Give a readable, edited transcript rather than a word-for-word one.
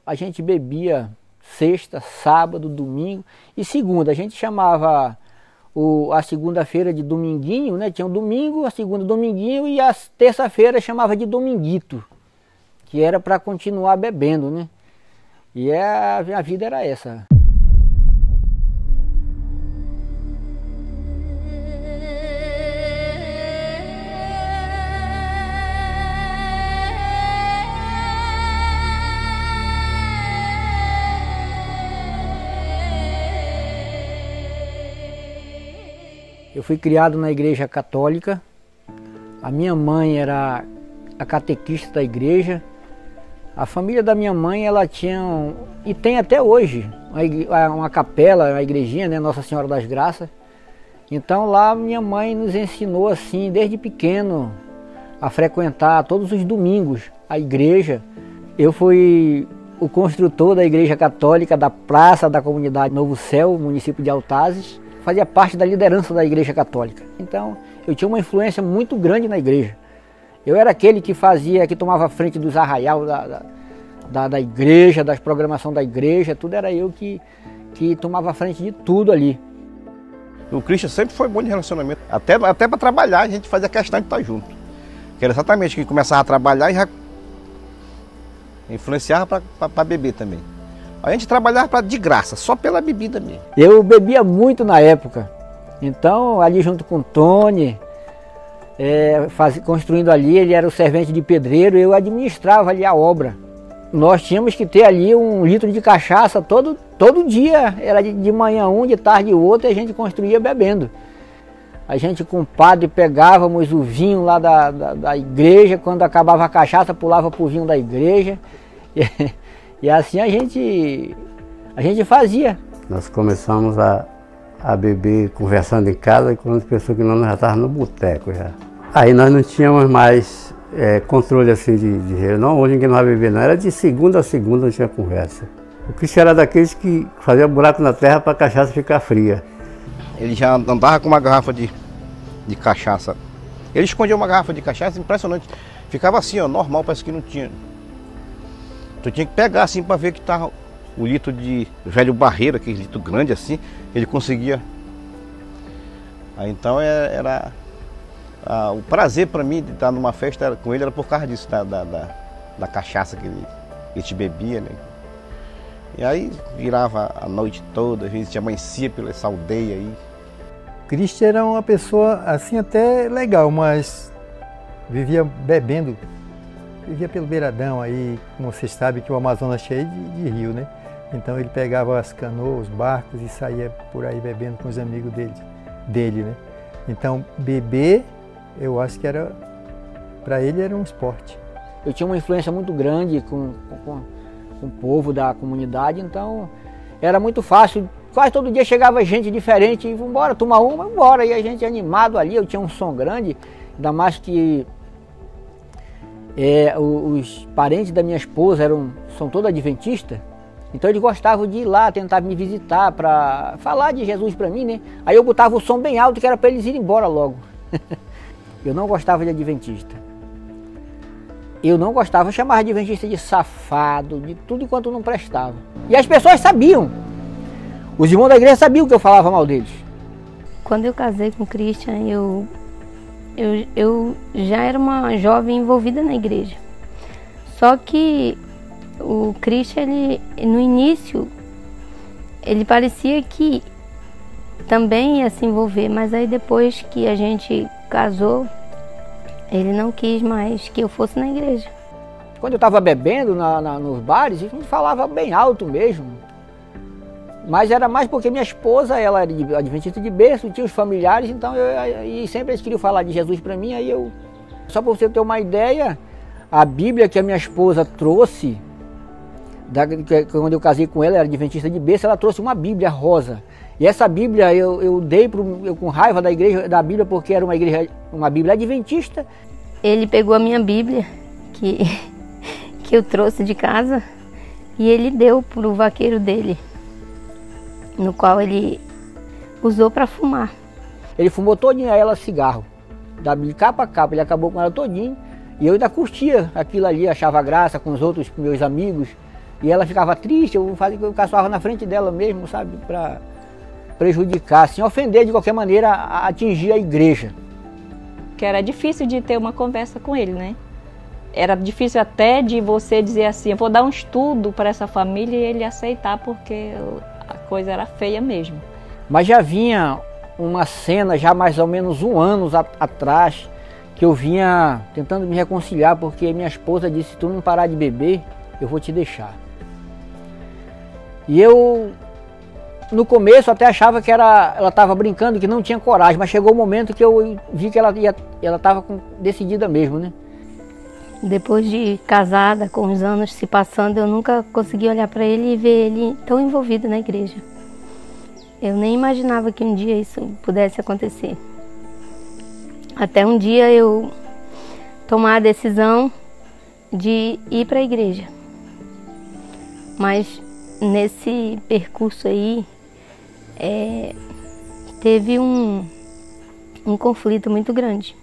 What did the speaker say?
A gente bebia sexta, sábado, domingo e segunda. A gente chamava a segunda-feira de dominguinho, né? Tinha o domingo, a segunda dominguinho e a terça-feira chamava de dominguito, que era para continuar bebendo, né? E a vida era essa. Eu fui criado na igreja católica. A minha mãe era a catequista da igreja. A família da minha mãe, ela tinha, e tem até hoje, uma capela, uma igrejinha, né, Nossa Senhora das Graças. Então lá minha mãe nos ensinou assim, desde pequeno, a frequentar todos os domingos a igreja. Eu fui o construtor da igreja católica da Praça da Comunidade Novo Céu, município de Altazes. Fazia parte da liderança da igreja católica. Então eu tinha uma influência muito grande na igreja. Eu era aquele que tomava frente dos arraial da igreja, das programações da igreja, tudo era eu que tomava frente de tudo ali. O Christian sempre foi bom de relacionamento, até para trabalhar a gente fazia questão de estar junto. Que era exatamente que começava a trabalhar e já influenciava para beber também. A gente trabalhava de graça, só pela bebida mesmo. Eu bebia muito na época, então ali junto com o Tony, construindo ali, ele era o servente de pedreiro, eu administrava ali a obra. Nós tínhamos que ter ali 1 litro de cachaça todo dia, era de manhã um, de tarde o outro, e a gente construía bebendo. A gente com o padre pegávamos o vinho lá da igreja, quando acabava a cachaça pulava pro vinho da igreja. E assim a gente fazia. Nós começamos a beber conversando em casa, quando pensou que nós já estávamos no boteco já. Aí nós não tínhamos mais controle assim de dinheiro. Não, hoje ninguém não vai beber não. Era de segunda a segunda não tinha conversa. O Christian era daqueles que fazia buraco na terra para a cachaça ficar fria. Ele já andava com uma garrafa de cachaça. Ele escondia uma garrafa de cachaça impressionante. Ficava assim, ó, normal, parece que não tinha. Tu tinha que pegar assim para ver que tava o litro de velho barreiro, aquele litro grande assim, ele conseguia. Aí então o prazer para mim de estar numa festa com ele era por causa disso, da cachaça que ele te bebia, né? E aí virava a noite toda, a gente amanhecia pela essa aldeia aí. Christian era uma pessoa assim até legal, mas vivia bebendo. Vivia pelo beiradão aí, como vocês sabem que o Amazonas é cheio de rio, né? Então ele pegava as canoas, os barcos e saía por aí bebendo com os amigos dele, né? Então beber, eu acho que para ele era um esporte. Eu tinha uma influência muito grande com o povo da comunidade, então era muito fácil. Quase todo dia chegava gente diferente e vamos embora, tomar uma, vamos embora. E a gente animado ali, eu tinha um som grande, ainda mais que os parentes da minha esposa são todos adventistas, então eles gostavam de ir lá tentar me visitar para falar de Jesus para mim, né? Aí eu botava o som bem alto que era para eles irem embora logo. Eu não gostava de adventista. Eu não gostava, eu chamava de adventista de safado, de tudo enquanto não prestava. E as pessoas sabiam. Os irmãos da igreja sabiam que eu falava mal deles. Quando eu casei com o Christian, eu já era uma jovem envolvida na igreja. Só que o Christian, no início, ele parecia que também ia se envolver, mas aí depois que a gente casou, ele não quis mais que eu fosse na igreja. Quando eu estava bebendo nos bares, a gente falava bem alto mesmo. Mas era mais porque minha esposa, ela era adventista de berço, tinha os familiares, então e sempre eles queriam falar de Jesus para mim, aí eu... Só para você ter uma ideia, a Bíblia que a minha esposa trouxe, quando eu casei com ela, era adventista de berço, ela trouxe uma Bíblia rosa. E essa Bíblia eu dei com raiva da igreja, da Bíblia, porque era uma Bíblia adventista. Ele pegou a minha Bíblia, que eu trouxe de casa, e ele deu para o vaqueiro dele, no qual ele usou para fumar. Ele fumou todinho a ela cigarro, de capa a capa, ele acabou com ela todinho, e eu ainda curtia aquilo ali, achava graça com os outros meus amigos, E ela ficava triste, eu caçoava na frente dela mesmo, sabe? Para prejudicar, assim, ofender de qualquer maneira, atingir a igreja. Que era difícil de ter uma conversa com ele, né? Era difícil até de você dizer assim, eu vou dar um estudo para essa família e ele aceitar, porque a coisa era feia mesmo. Mas já vinha uma cena, já mais ou menos 1 ano atrás, que eu vinha tentando me reconciliar, porque minha esposa disse, se tu não parar de beber, eu vou te deixar. E eu, no começo, até achava que ela estava brincando, que não tinha coragem, mas chegou o momento que eu vi que ela estava decidida mesmo, né? Depois de casada, com os anos se passando, eu nunca consegui olhar para ele e ver ele tão envolvido na igreja. Eu nem imaginava que um dia isso pudesse acontecer. Até um dia eu tomar a decisão de ir para a igreja. Mas nesse percurso aí, teve um conflito muito grande.